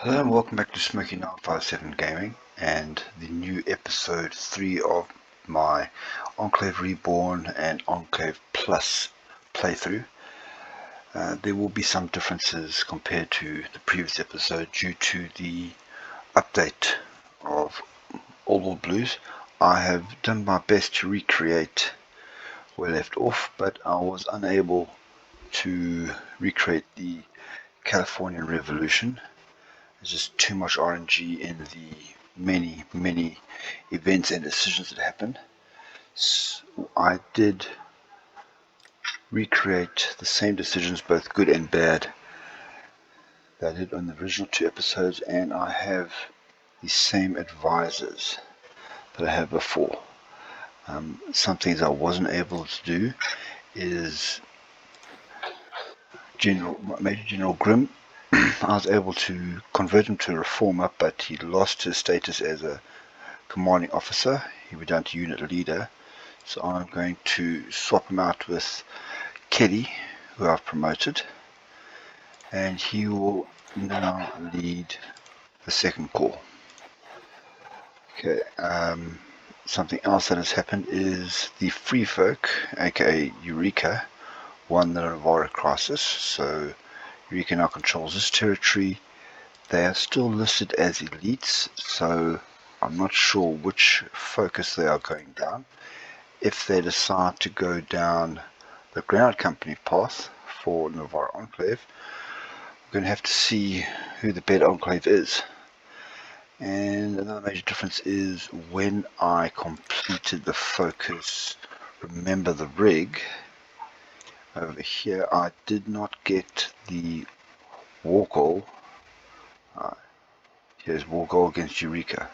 Hello and welcome back to Smoky 957 Gaming and the new episode 3 of my Enclave Reborn and Enclave Plus playthrough. There will be some differences compared to the previous episode due to the update of All Blues. I have done my best to recreate where I left off, but I was unable to recreate the Californian Revolution. There's just too much RNG in the many events and decisions that happened. So I did recreate the same decisions, both good and bad, that I did on the original 2 episodes, and I have the same advisors that I had before. Some things I wasn't able to do is Major General Grimm. I was able to convert him to a reformer, but he lost his status as a commanding officer. He went down to unit leader. So I'm going to swap him out with Kelly, who I've promoted, and he will now lead the 2nd Corps. Okay, something else that has happened is the Free Folk, aka Eureka, won the Navarro crisis. So Eureka now controls this territory. They are still listed as elites, so I'm not sure which focus they are going down. If they decide to go down the ground company path for Navarro Enclave, we're going to have to see who the better enclave is. And another major difference is when I completed the focus Remember the Rig, over here I did not get the war goal. Here's war goal against Eureka,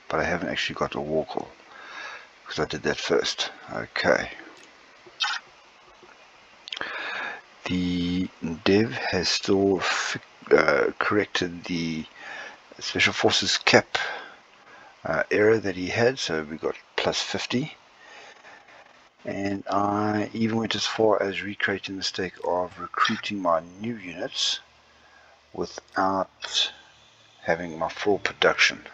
but I haven't actually got a war goal because I did that first. Okay. The dev has still corrected the Special Forces cap error that he had, so we got plus 50. And I even went as far as recreating the mistake of recruiting my new units without having my full production.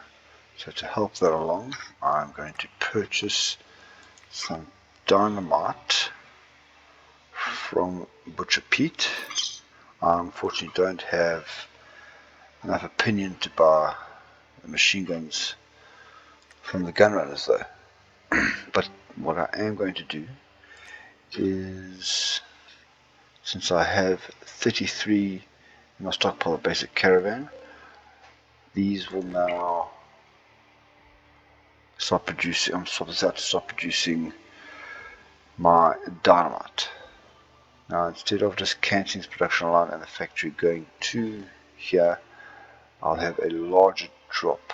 So to help that along, I'm going to purchase some dynamite from Butcher Pete. I unfortunately don't have enough opinion to buy the machine guns from the gunrunners though. But what I am going to do is, since I have 33 in my stockpile of basic caravan, these will now start producing. I'm swapping this out to start producing my dynamite. Now instead of just cancelling this production line and the factory going to here, I'll have a larger drop.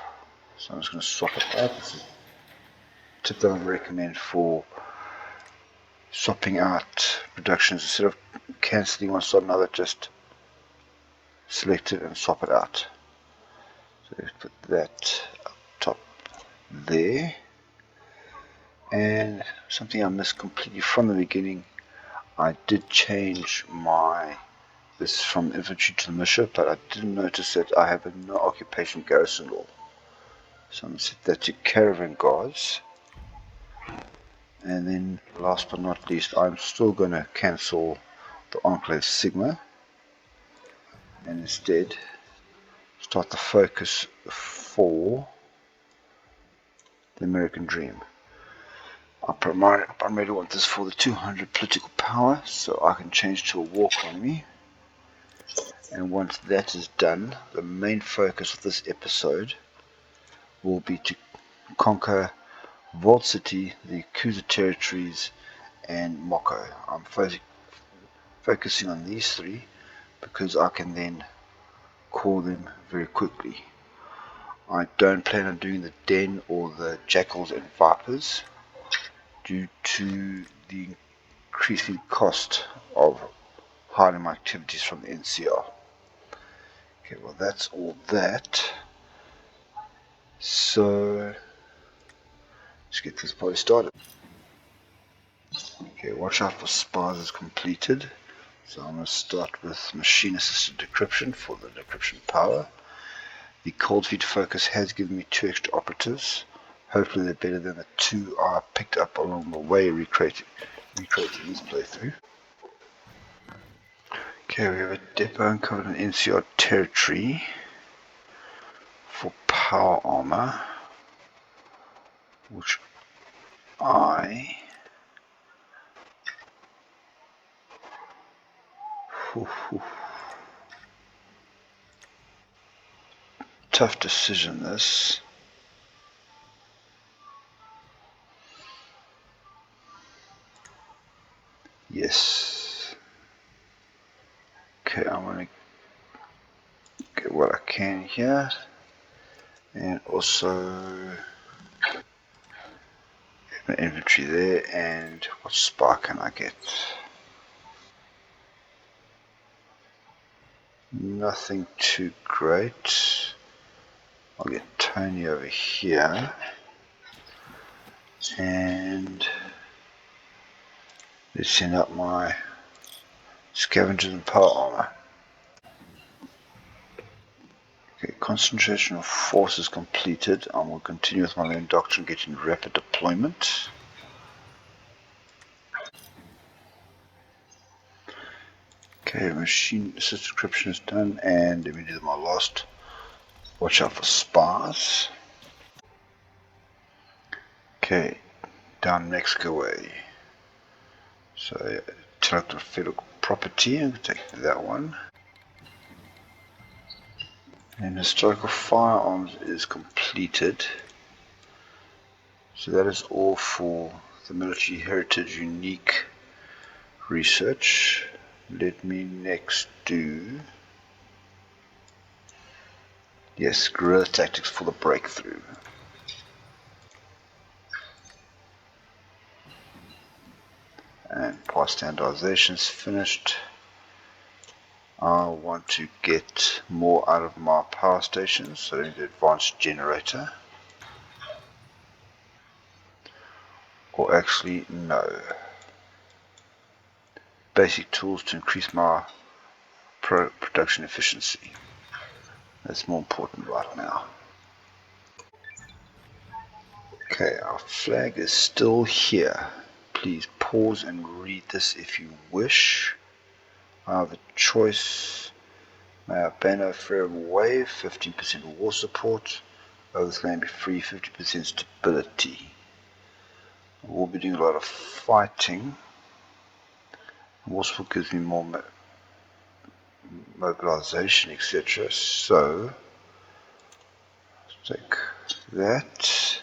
So I'm just going to swap it out. This is a tip that I would recommend for swapping out productions. Instead of cancelling one start another, just select it and swap it out. So let's put that up top there. And something I missed completely from the beginning, I did change this from infantry to militia, but I didn't notice that I have a no occupation garrison law. So I'm going to set that to caravan guards. And then last but not least, I'm still going to cancel the Enclave Sigma and instead start the focus for the American Dream. I primarily want this for the 200 political power, so I can change to a war economy. And once that is done, the main focus of this episode will be to conquer Vault City, the Yakuza Territories, and Moko. I'm focusing on these 3 because I can then call them very quickly. I don't plan on doing the Den or the Jackals and Vipers due to the increasing cost of hiding my activities from the NCR. Okay, well that's all that. So let's get this party started. Okay, watch out for spies is completed. So I'm going to start with machine assisted decryption for the decryption power. The cold feet focus has given me 2 extra operatives. Hopefully they're better than the 2 I picked up along the way recreating this playthrough. Okay, we have a depot uncovered in NCR territory for power armor, which tough decision this. Yes. Okay, I'm going to get what I can here. And also my inventory there. And what spark can I get? Nothing too great. I'll get Tony over here. And let's send out my scavengers and power armor. Okay, concentration of force is completed. I will continue with my main doctrine, getting rapid deployment. Okay, machine assisted encryption is done, and let me do my last. Watch out for spies. Okay, down Mexico way. So, intellectual federal property, I'll take that one. And historical firearms is completed. So that is all for the military heritage unique research. Let me next do, yes, guerrilla tactics for the breakthrough. And power standardization is finished. I want to get more out of my power stations, so I need an advanced generator. Or actually, no. Basic tools to increase my production efficiency. That's more important right now. Okay, our flag is still here. Please pause and read this if you wish. I have a choice. May I ban a Freedom Wave, 15% war support. Over the land be free, 50% stability. We'll be doing a lot of fighting. War support gives me more mobilization, etc. So, let's take that.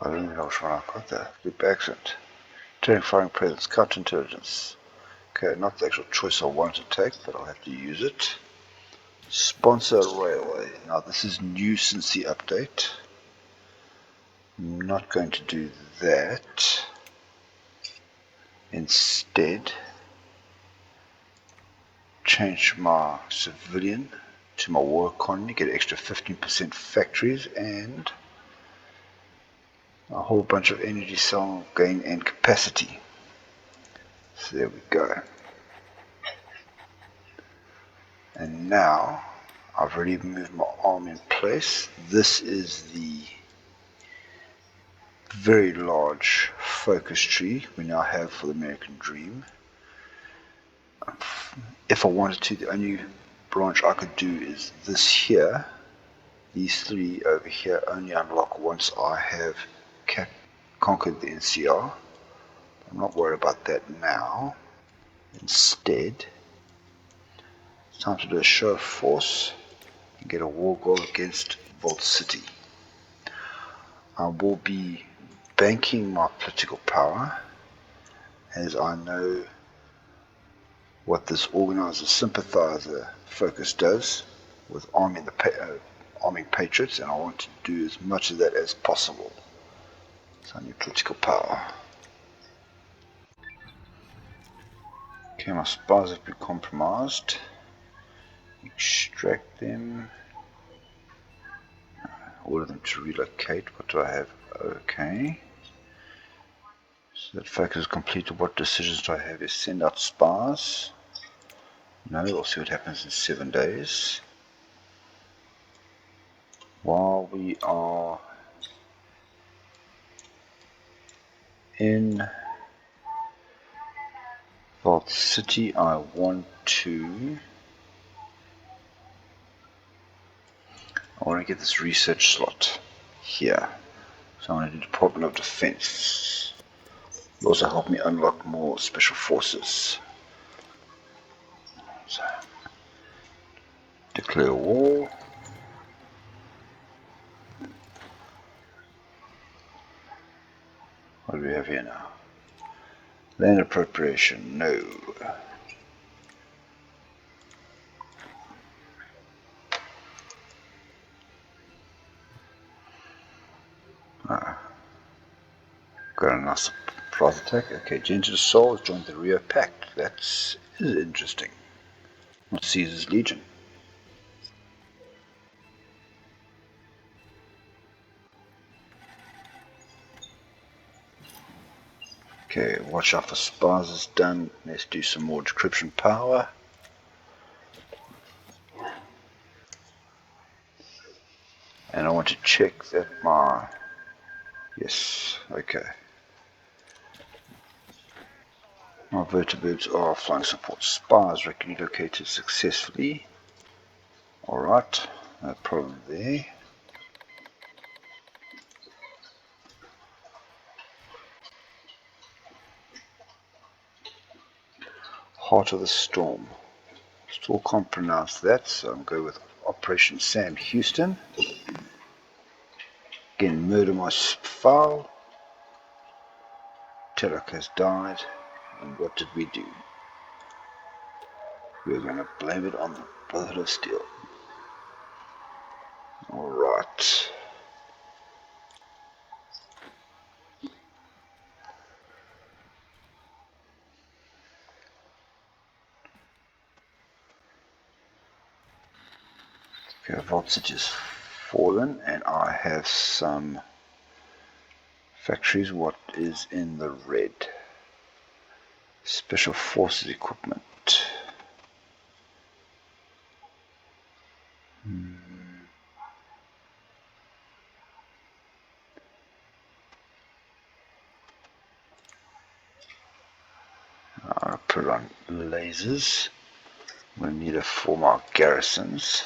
I don't even know which one I've got there. Group accent. Turning firing presence, counterintelligence. Okay, not the actual choice I wanted to take, but I'll have to use it. Sponsor railway. Now this is new since the update. I'm not going to do that. Instead, change my civilian to my war economy, get extra 15% factories and a whole bunch of energy cell gain and capacity. So there we go. And now I've already moved my arm in place. This is the very large focus tree we now have for the American Dream. If I wanted to, the only branch I could do is this here. These 3 over here only unlock once I have conquered the NCR. I'm not worried about that now. Instead, it's time to do a show of force and get a war goal against Vault City. I will be banking my political power, as I know what this organizer sympathizer focus does with arming patriots, and I want to do as much of that as possible. So I need political power. Okay, my spies have been compromised. Extract them. Order them to relocate. What do I have? Okay. So that focus is completed. What decisions do I have? Is send out spies. No, we'll see what happens in 7 days. While we are in Vault City, I want to get this research slot here. So I'm going to do Department of Defense. It'll also help me unlock more special forces. So, declare war. What do we have here now? Land appropriation, no. Got a nice surprise attack. Okay, Gentle Soul has joined the Rio Pact. That's interesting. Not Caesar's Legion. Okay, watch out for spies is done. Let's do some more decryption power. And I want to check that my... Yes, okay. My vertebrates are flying support. Spies relocated successfully. Alright, no problem there. Heart of the Storm. Still can't pronounce that, so I'm going with Operation Sam Houston. Again, murder my file. Telek has died. And what did we do? We're going to blame it on the Brotherhood of Steel. Alright. Okay, Vault City has fallen, and I have some factories. What is in the red? Special Forces equipment. I'll put on lasers. We need to form our garrisons.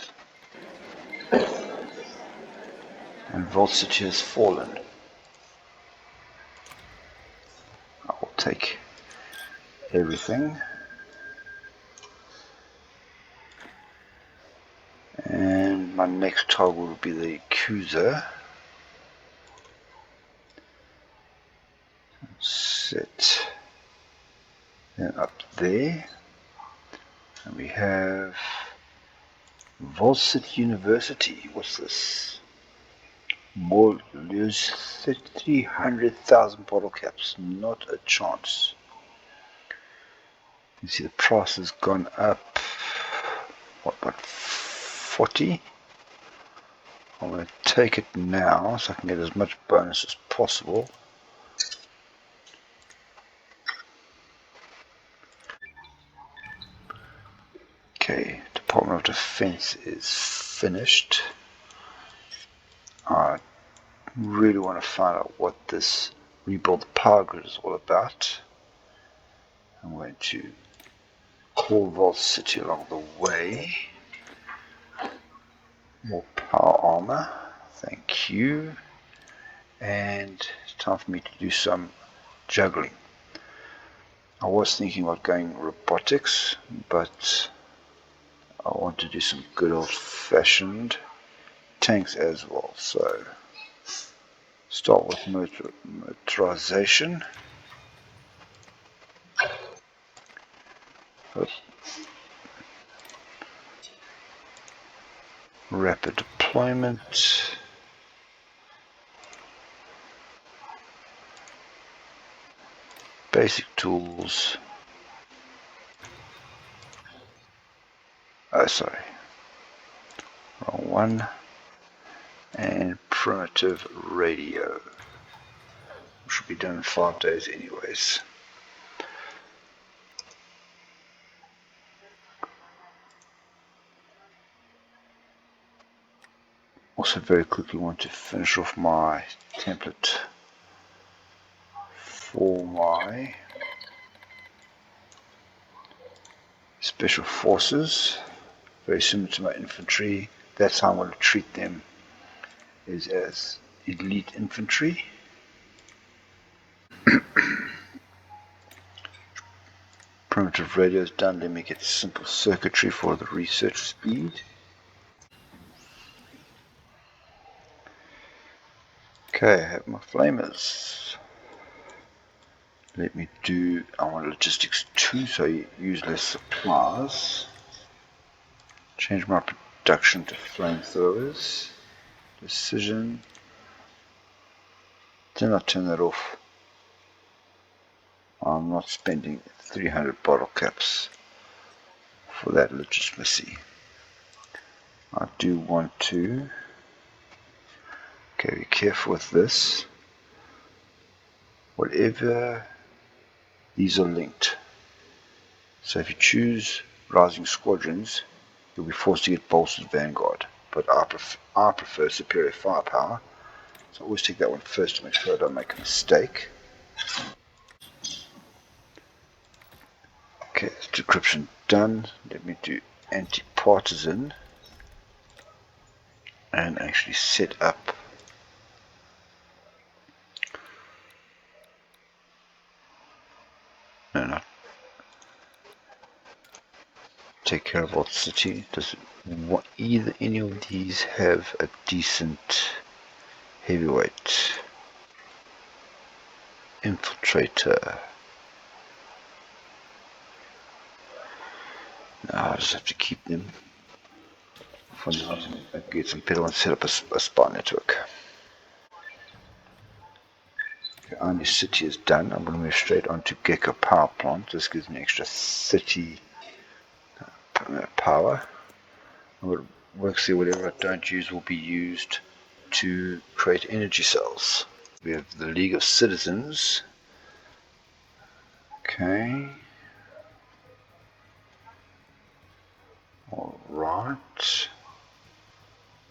And Vault City has fallen. I will take everything. And my next target will be the Yakuza. Set then up there. And we have Vault City University. What's this? More lose 300,000 bottle caps. Not a chance. You see the price has gone up. What 40? I'm going to take it now so I can get as much bonus as possible. Okay, Department of Defense is finished. I really want to find out what this rebuild the Power Gird is all about. I'm going to call Vault City along the way. More power armor, thank you. And it's time for me to do some juggling. I was thinking about going robotics, but I want to do some good old-fashioned tanks as well. So start with motorization. Rapid deployment. Basic tools. Oh, sorry. Wrong one. And primitive radio. Should be done in 5 days anyways. Also very quickly want to finish off my template for my special forces. Very similar to my infantry. That's how I want to treat them, is as elite infantry. Primitive radio is done. Let me get simple circuitry for the research speed. Okay, I have my flamers. I want logistics 2, so I use less supplies. Change my production to flamethrowers. Decision. Then I turn that off. I'm not spending 300 bottle caps for that legitimacy. I do want to, okay, be careful with this. Whatever, these are linked. So if you choose rising squadrons, you'll be forced to get bolstered vanguard. But I prefer superior firepower. So I always take that one first to make sure I don't make a mistake. Okay, that's decryption done. Let me do anti-partisan and actually set up not take care of what city. Does either any of these have a decent heavyweight infiltrator? No, I just have to keep them for now. I get some better ones, set up a spy network. Okay, only city is done. I'm going to move straight on to Gecko power plant. This gives me extra city power. What works there, whatever I don't use will be used to create energy cells. We have the League of Citizens. Okay. Alright.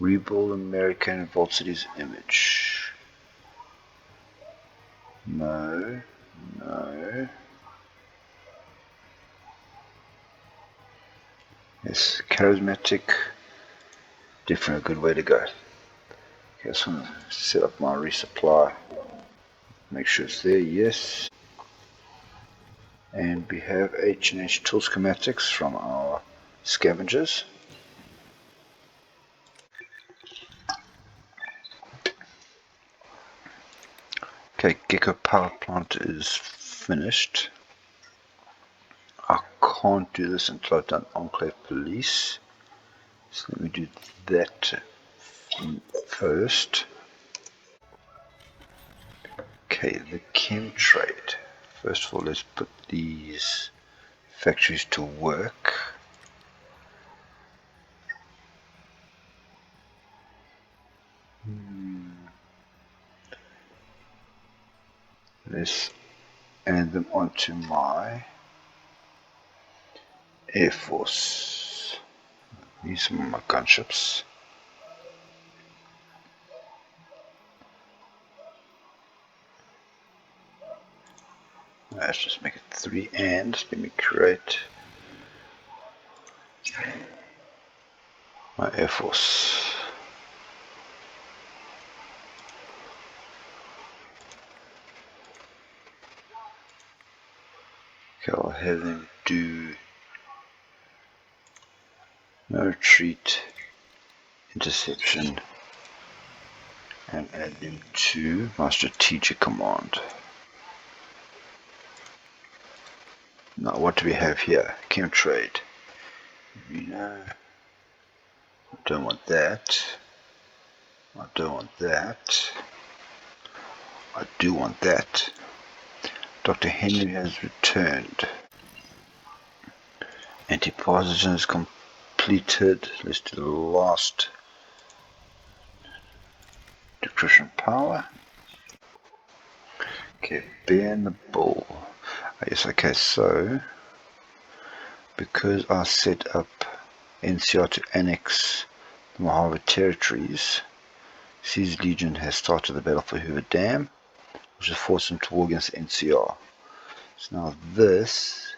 Rebuild American Vault City's image. No. Yes, charismatic. Definitely a good way to go. Okay, so I'm going to set up my resupply. Make sure it's there, yes. And we have H&H tool schematics from our scavengers. Okay, Gecko power plant is finished. I can't do this until I've done Enclave Police. So let me do that first. Okay, the chem trade. First of all, let's put these factories to work. Let's add them onto my Air Force. These are my gunships. Let's just make it 3 and let me create my Air Force. Okay, I'll have them do no retreat, interception, and add them to my strategic command. Now what do we have here? Chem trade. I don't want that. I don't want that. I do want that. Dr. Henry has returned. Anti-partisan is completed. Let's do the last decryption power. Okay, ban the bull. Yes, okay, so because I set up NCR to annex the Mojave Territories, C's Legion has started the battle for Hoover Dam, which has forced them to war against the NCR. So now this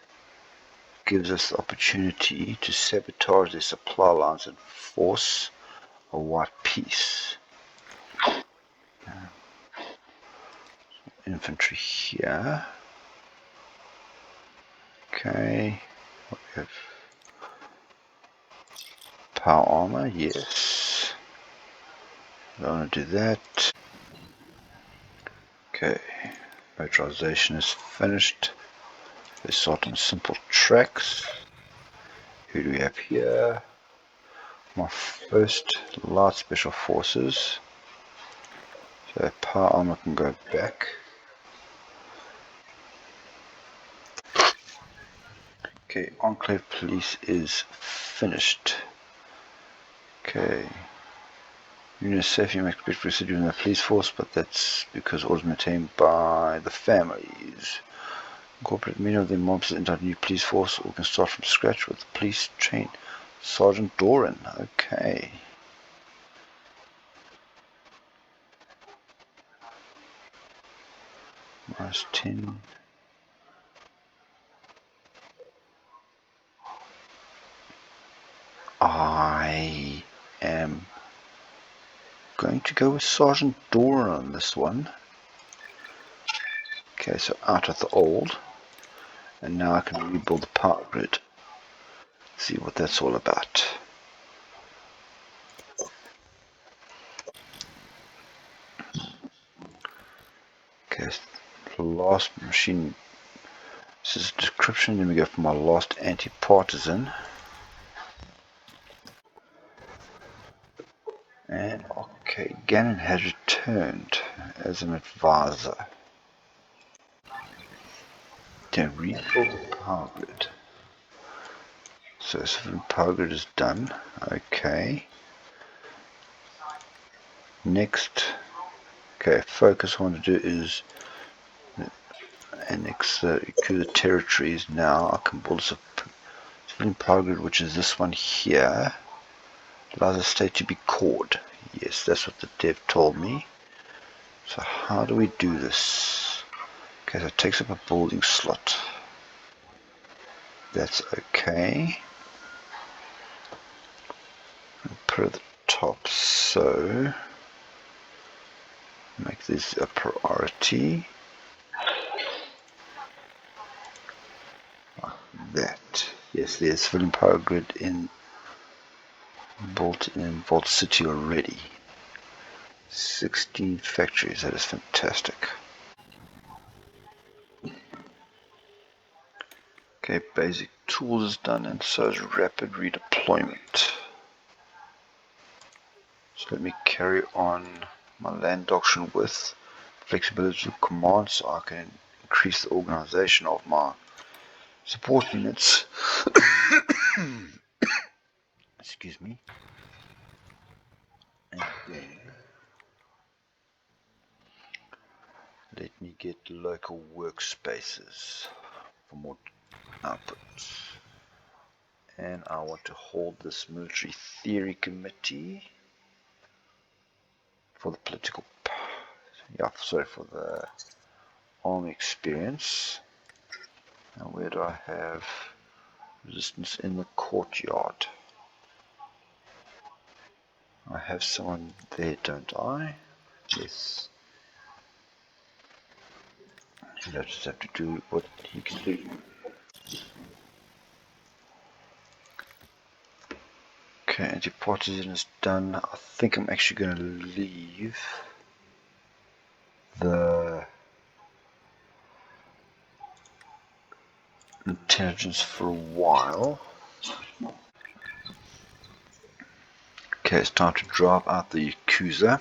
gives us the opportunity to sabotage their supply lines and force a white peace. Infantry here. Okay. We have power armor, yes. I don't want to do that. Okay. Motorization is finished. Let's start on simple tracks. Who do we have here? My first light special forces. So power armor can go back. Okay, Enclave Police is finished. Okay. Unit safety makes big procedure in the police force, but that's because orders maintained by the families. Incorporate many of the mobs into a new police force, or can start from scratch with the police train. Sergeant Doran, okay. Minus 10. I am going to go with Sergeant Doran on this one. Okay, so out of the old. And now I can rebuild the Power Grid. See what that's all about. Okay, last machine. This is a description. Then we go for my last anti-partisan. And okay, Gannon has returned as an advisor. Then rebuild the Power Grid. So civilian Power Grid is done. Okay. Next, okay, focus I want to do is annex the Yakuza Territories. Now I can build a civilian Power Grid, which is this one here. Allows the state to be cored. Yes, that's what the dev told me. So how do we do this? Okay, so it takes up a building slot. That's okay. And put it at the top, so make this a priority. Like that. Yes, there's civilian Power Grid built in Vault City already. 16 factories, that is fantastic. Okay, basic tools is done, and so is rapid redeployment. So let me carry on my land doctrine with flexibility of command, so I can increase the organization of my support units. Excuse me. And then let me get local workspaces for more outputs. And I want to hold this military theory committee for the political, for the army experience. Now where do I have resistance in the courtyard? I have someone there, don't I? Yes. I just have to do what he can do. Okay, anti-partisan is done. I think I'm actually going to leave the intelligence for a while. Okay, it's time to drive out the Yakuza.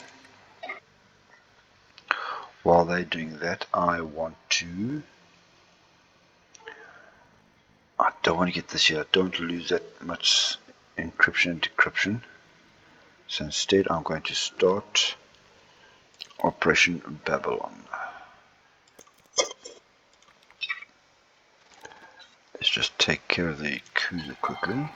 While they're doing that, I don't want to get this here. I don't lose that much encryption and decryption. So instead, I'm going to start Operation Babylon. Let's just take care of the Yakuza quickly.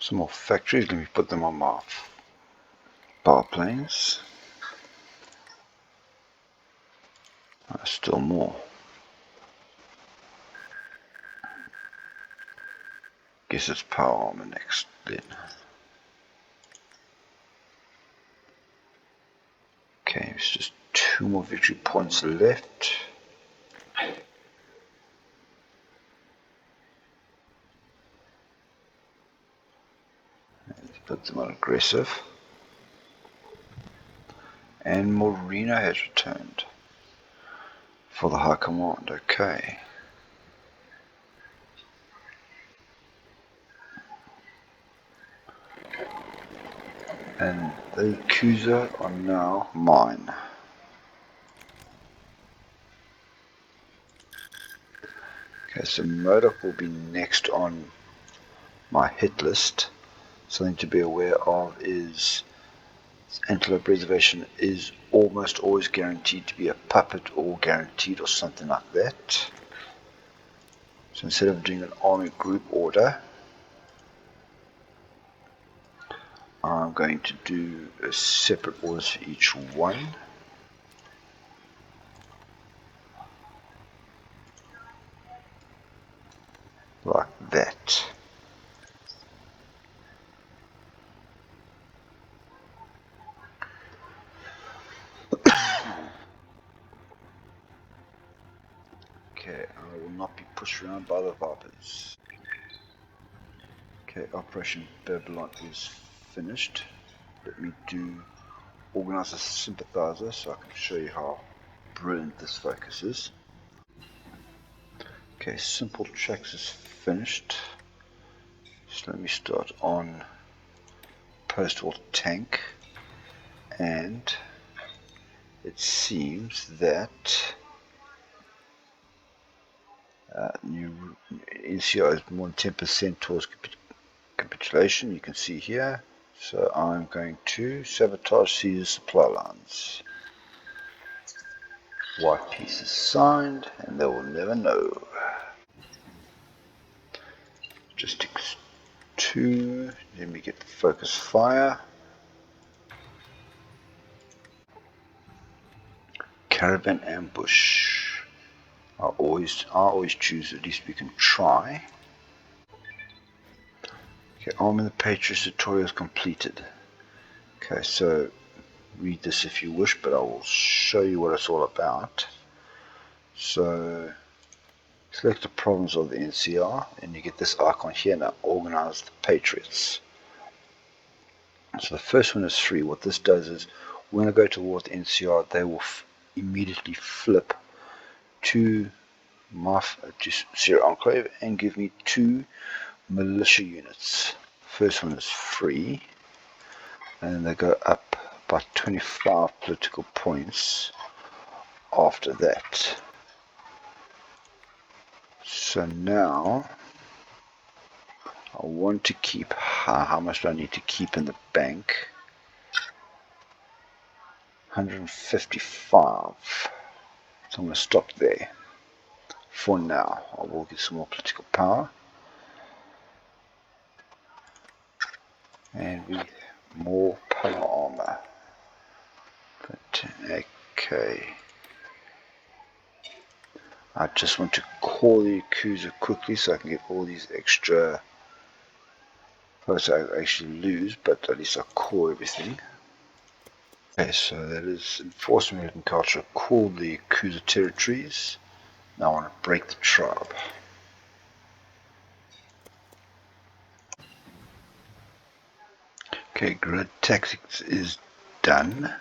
some more factories. Let me put them on my power planes. Still more. Guess it's power armor next then. Okay, it's just 2 more victory points left. Let's put them on aggressive. And Moreno has returned for the High Command. Okay. And the Yakuza are now mine. Okay, so Modoc will be next on my hit list. Something to be aware of is Antelope Reservation is almost always guaranteed to be a puppet or guaranteed or something like that. So instead of doing an army group order, I'm going to do a separate orders for each one. Like that. Okay, I will not be pushed around by the Vipers. Okay, Operation Babylon is finished. Let me organize a sympathizer so I can show you how brilliant this focus is. Okay, simple tracks is finished. So let me start on post-war tank, and it seems that new NCR is more than 10% towards capitulation. You can see here. So I'm going to sabotage Caesar supply lines. White piece is signed, and they will never know. Just X2. Then we get focus fire. Caravan ambush. I always choose, at least we can try. Okay, arming the patriots tutorial completed. Okay, so read this if you wish, but I will show you what it's all about. So select the province of the NCR, and you get this icon here. Now organize the patriots. So the first one is free. What this does is when I go towards the NCR, they will immediately flip to Sierra Enclave and give me 2 militia units. First one is free, and they go up by 25 political points after that. So now I want to keep, how much do I need to keep in the bank? 155. So I'm going to stop there for now. I will get some more political power. And we more power armor. But, okay. I just want to call the Yakuza quickly so I can get all these extra posts I actually lose, but at least I call everything. Okay, so that is enforce American culture. Call the Yakuza Territories. Now I want to break the tribe. Okay, grid tactics is done.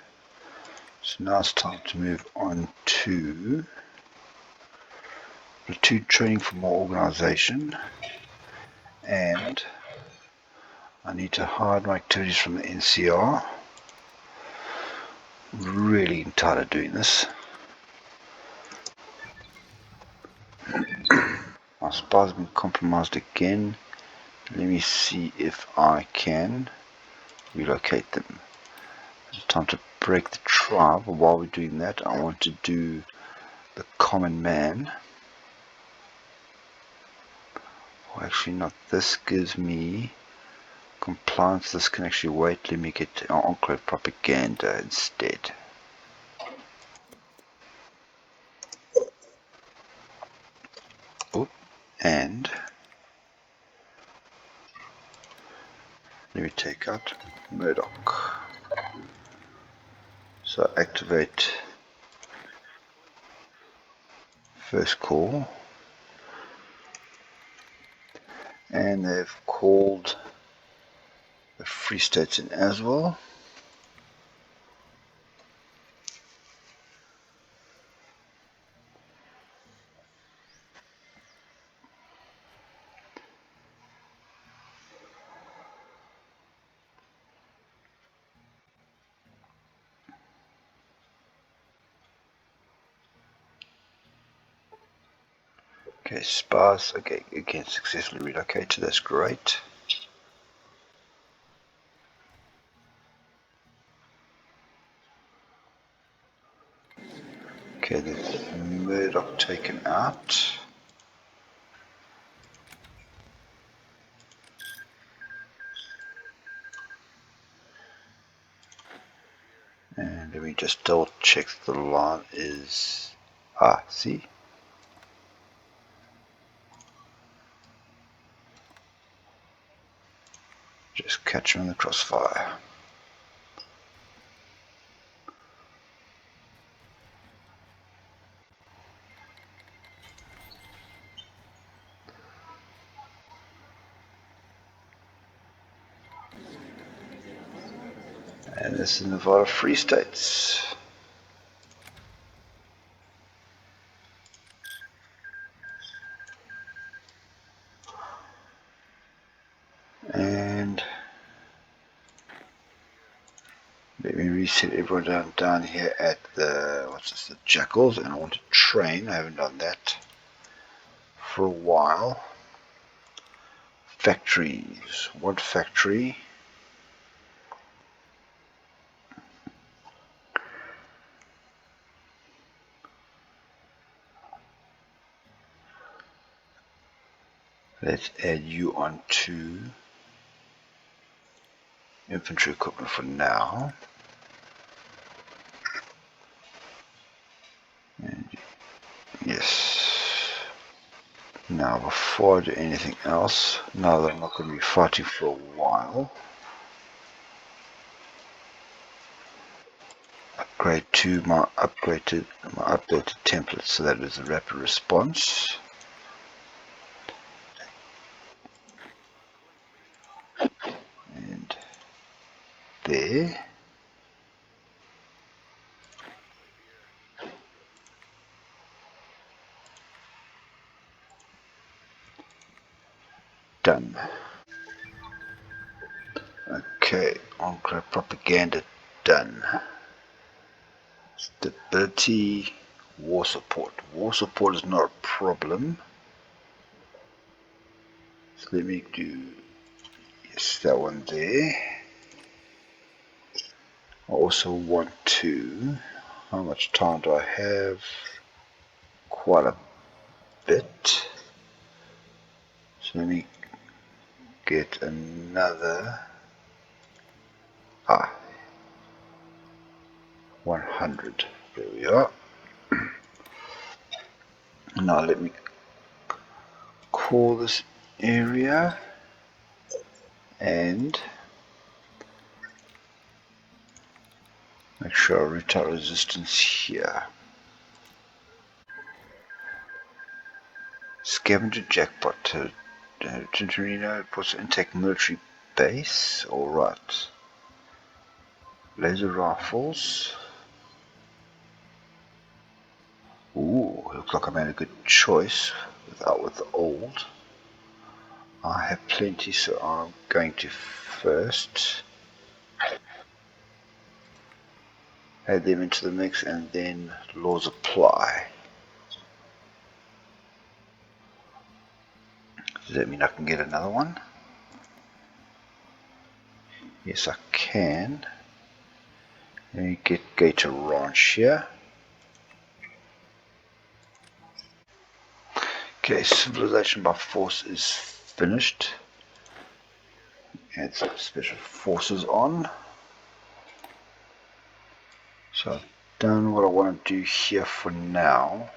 So now it's time to move on to platoon training for more organization, and I need to hide my activities from the NCR. Really tired of doing this. My spies have been compromised again. Let me see if I can relocate them. It's time to break the tribe. While we're doing that, I want to do the common man. Or actually not, this gives me Compliance, this can actually wait. Let me get Enclave Propaganda instead. Oh, and let me take out Modoc. So activate first call. And they've called the Free States in as well. Okay, spas, okay, again successfully relocated, that's great. Okay, there's Modoc taken out. And let me just double check the line is, see? Just catch him in the crossfire. And this is Nevada Free States. And let me reset everyone down here at the, the Jackals, and I want to train. I haven't done that for a while. Factories. What factory? Let's add you onto infantry equipment for now. And yes. Now before I do anything else, now that I'm not going to be fighting for a while, upgrade to my updated template, so that is a rapid response. And there. Done. Okay, Enclave Propaganda done. Stability, war support. War support is not a problem. So let me do, yes, that one there. I also want to, how much time do I have? Quite a bit. So let me get another 100. There we are. Now let me call this area and make sure I retard resistance here. Scavenger jackpot. Tintorino puts intake military base. Alright. Laser rifles. Ooh, looks like I made a good choice with the old. I have plenty, so I'm going to first add them into the mix and then laws apply. Does that mean I can get another one? Yes, I can. Let me get Gator Ranch here. Okay, civilization by force is finished. Add some special forces on. So I've done what I want to do here for now.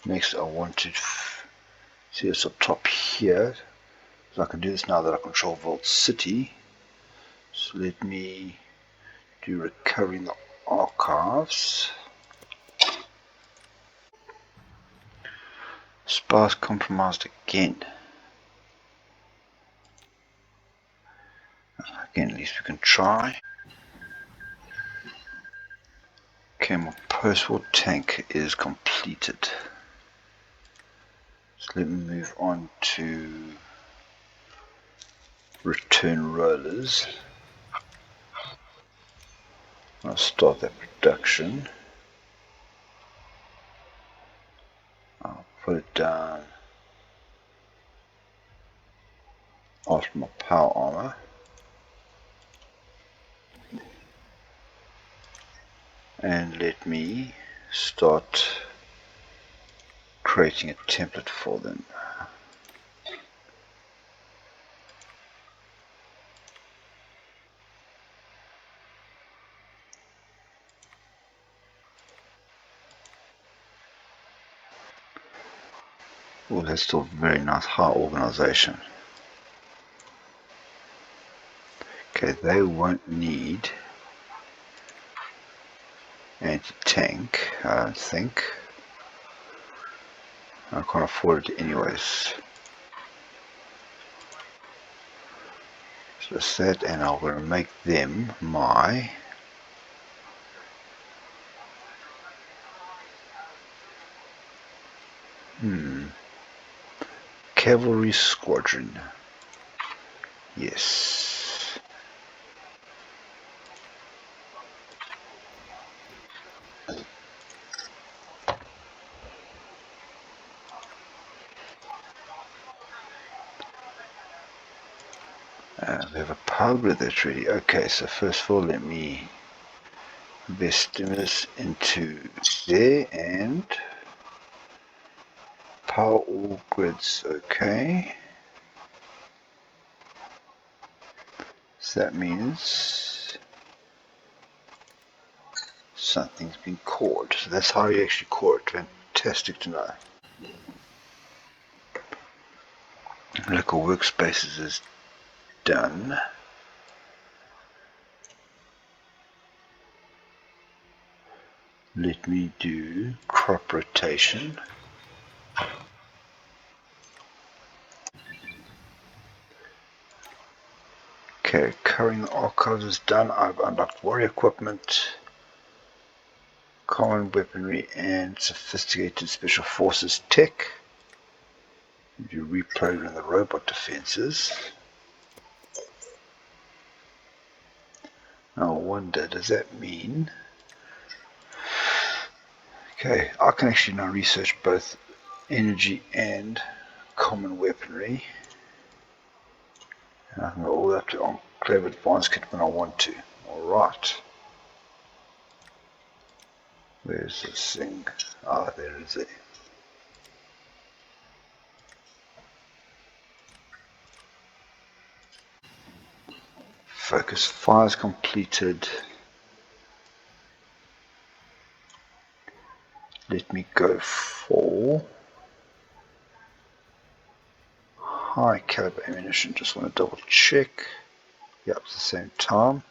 Next I want to see this up top here. So I can do this now that I control Vault City. So let me do recovering the archives. Spies compromised again. Again, at least we can try. Okay, my post-war tank is completed. So let me move on to return rollers. I'll start that production. I'll put it down after my power armor. And let me start creating a template for them. Oh, that's still very nice, high organization. Okay, they won't need anti-tank, I don't think. I can't afford it anyways. So that's that, and I'm going to make them my cavalry squadron. Yes. We have a Power Gird that's ready. Okay, so first of all, let me invest stimulus into there and power all grids. Okay. So that means something's been cored. So that's how you actually core it. Fantastic to know. Local workspaces is done. Let me do crop rotation. Okay, covering the archives is done. I've unlocked warrior equipment, common weaponry, and sophisticated special forces tech. You reprogram the robot defenses. Now I wonder, does that mean... Okay, I can actually now research both energy and common weaponry. And I can go all the way up to Enclave Advanced Kit when I want to. Alright. Where's this thing? Ah, there it is. Focus fires completed. Let me go for high caliber ammunition. Just want to double check. Yep, it's the same time.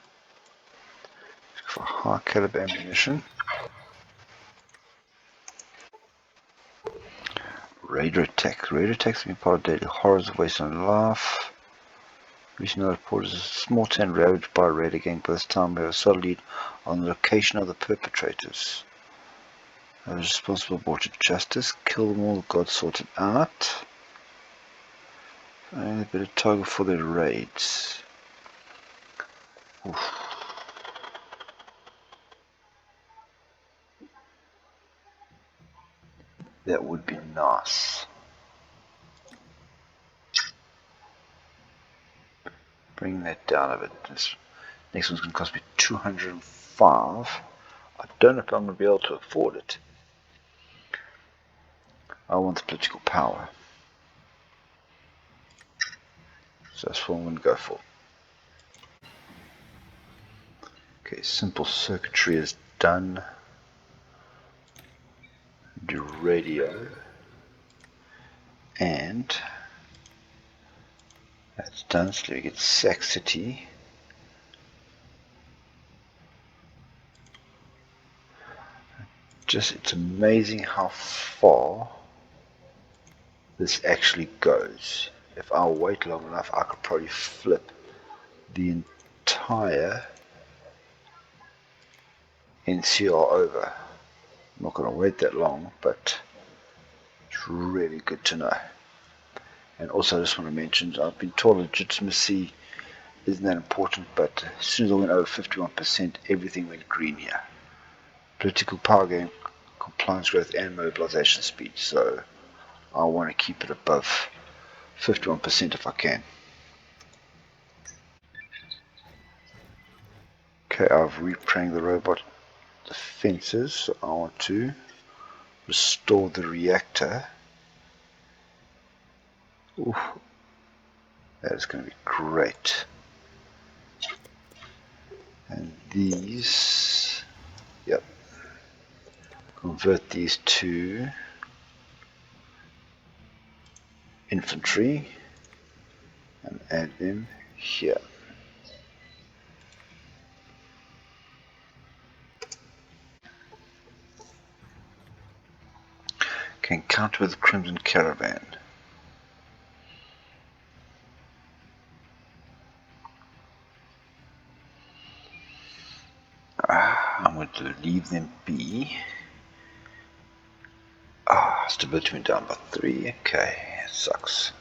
Let's go for high caliber ammunition. Raider attack. Raider attacks have been part of daily horrors of waste and life. Recently reported a small town ravaged by a raider gang, but this time we have a solid lead on the location of the perpetrators. Those responsible brought to justice. Kill them all, the gods sorted out. And a bit of target for their raids. Oof. That would be nice. Bring that down a bit. This next one's going to cost me 205. I don't know if I'm going to be able to afford it. I want the political power. So that's what I'm going to go for. Okay, simple circuitry is done. Do radio. And that's done. So we get Saxity. It's amazing how far this actually goes. If I wait long enough, I could probably flip the entire NCR over. I'm not going to wait that long, but it's really good to know. And also I just want to mention, I've been told legitimacy isn't that important, but as soon as I went over 51%, everything went green here. Political power gain, compliance growth, and mobilization speed. So I want to keep it above 51% if I can. Okay, I've repranged the robot defenses, so I want to restore the reactor. Ooh, that is going to be great. And these, yep, convert these to infantry and add them here. Can counter with the Crimson Caravan. I'm going to leave them be. Stability went down by 3. Okay, it sucks.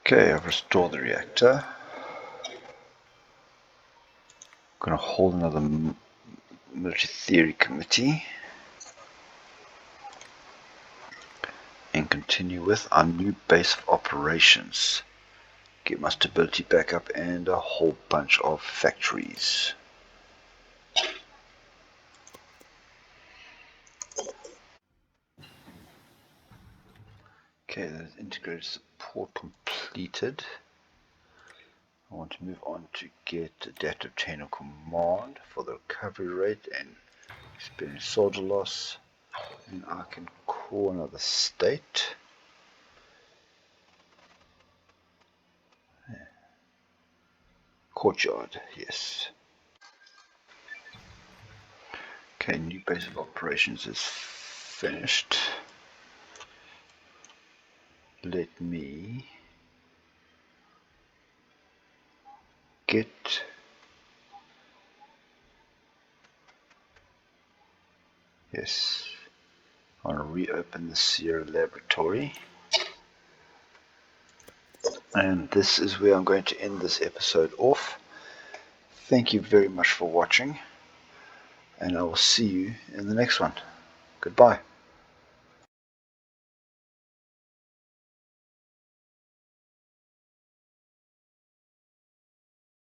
Okay, I've restored the reactor. I'm going to hold another military theory committee and continue with our new base of operations. Get my stability back up and a whole bunch of factories. Okay, that's integrated support completed. I want to move on to get adaptive chain of command for the recovery rate and experience soldier loss. And I can call another state. Courtyard, yes. Okay, new base of operations is finished. Let me get yes. I want to reopen the Sierra Laboratory. And this is where I'm going to end this episode off. Thank you very much for watching, and I will see you in the next one. Goodbye.